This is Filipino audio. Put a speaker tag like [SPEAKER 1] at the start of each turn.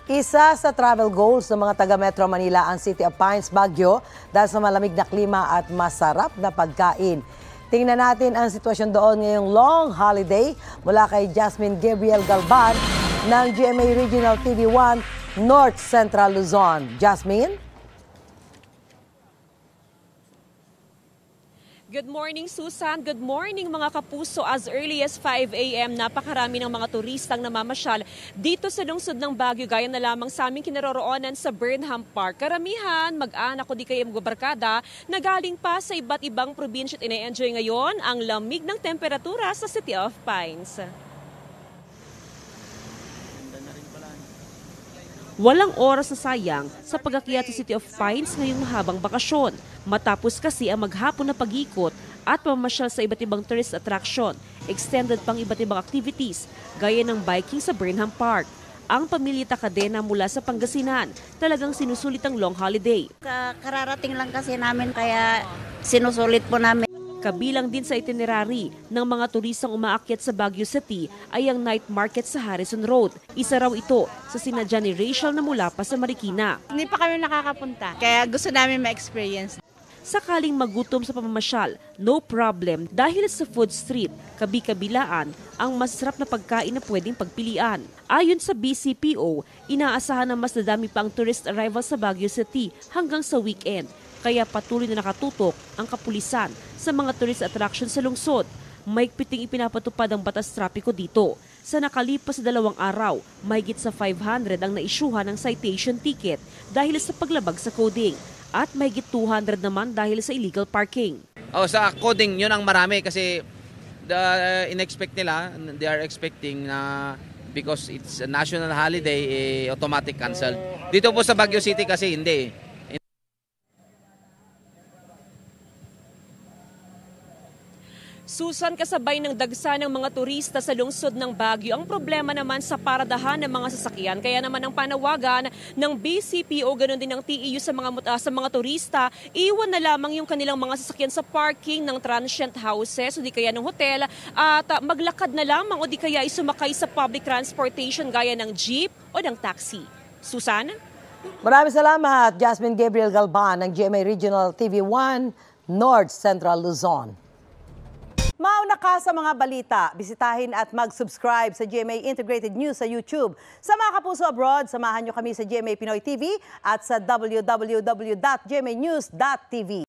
[SPEAKER 1] Isa sa travel goals ng mga taga Metro Manila ang City of Pines, Baguio dahil sa malamig na klima at masarap na pagkain. Tingnan natin ang sitwasyon doon ngayong long holiday mula kay Jasmine Gabriel Galban ng GMA Regional TV1 North Central Luzon. Jasmine?
[SPEAKER 2] Good morning, Susan. Good morning, mga kapuso. As early as 5 a.m., napakarami ng mga turistang namamasyal dito sa lungsod ng Baguio, gaya na lamang sa aming kinaroroonan sa Burnham Park. Karamihan, mag-anak o di kaya magbabarkada, na galing pa sa iba't ibang probinsya at ina-enjoy ngayon ang lamig ng temperatura sa City of Pines. Walang oras na sayang sa pag-akyat sa City of Pines ngayong mahabang bakasyon. Matapos kasi ang maghapon na pag-ikot at pamamasyal sa iba't ibang tourist attraction, extended pang iba't ibang activities gaya ng biking sa Burnham Park. Ang pamilya Takadena mula sa Pangasinan talagang sinusulit ang long holiday.
[SPEAKER 3] Kararating lang kasi namin kaya sinusulit po namin.
[SPEAKER 2] Kabilang din sa itinerary ng mga turistang umaakyat sa Baguio City ay ang night market sa Harrison Road. Isa raw ito sa sinadya ni Rachel na mula pa sa Marikina.
[SPEAKER 4] Hindi pa kami nakakapunta, kaya gusto namin ma-experience.
[SPEAKER 2] Sakaling magutom sa pamamasyal, no problem dahil sa food street, kabi-kabilaan ang masarap na pagkain na pwedeng pagpilian. Ayon sa BCPO, inaasahan na mas dadami pa ang tourist arrival sa Baguio City hanggang sa weekend. Kaya patuloy na nakatutok ang kapulisan sa mga tourist attraction sa lungsod. Mahigpiting ipinapatupad ang batas trapiko dito. Sa nakalipas na 2 araw, mahigit sa 500 ang naisyuhan ng citation ticket dahil sa paglabag sa coding. At mahigit 200 naman dahil sa illegal parking.
[SPEAKER 5] Sa coding, yun ang marami kasi in-expect nila, they are expecting na because it's a national holiday, automatic cancel. Dito po sa Baguio City kasi hindi.
[SPEAKER 2] Susan, kasabay ng dagsa ng mga turista sa lungsod ng Baguio, ang problema naman sa paradahan ng mga sasakyan. Kaya naman ang panawagan ng BCPO, ganoon din ng TEU sa mga turista, iwan na lamang yung kanilang mga sasakyan sa parking ng transient houses o di kaya ng hotel at maglakad na lamang o di kaya isumakay sa public transportation gaya ng jeep o ng taxi. Susan?
[SPEAKER 1] Maraming salamat, Jasmine Gabriel Galban ng GMA Regional TV1 North Central Luzon. Mauna ka sa mga balita, bisitahin at mag-subscribe sa GMA Integrated News sa YouTube. Sa mga kapuso abroad, samahan nyo kami sa GMA Pinoy TV at sa www.gmanews.tv.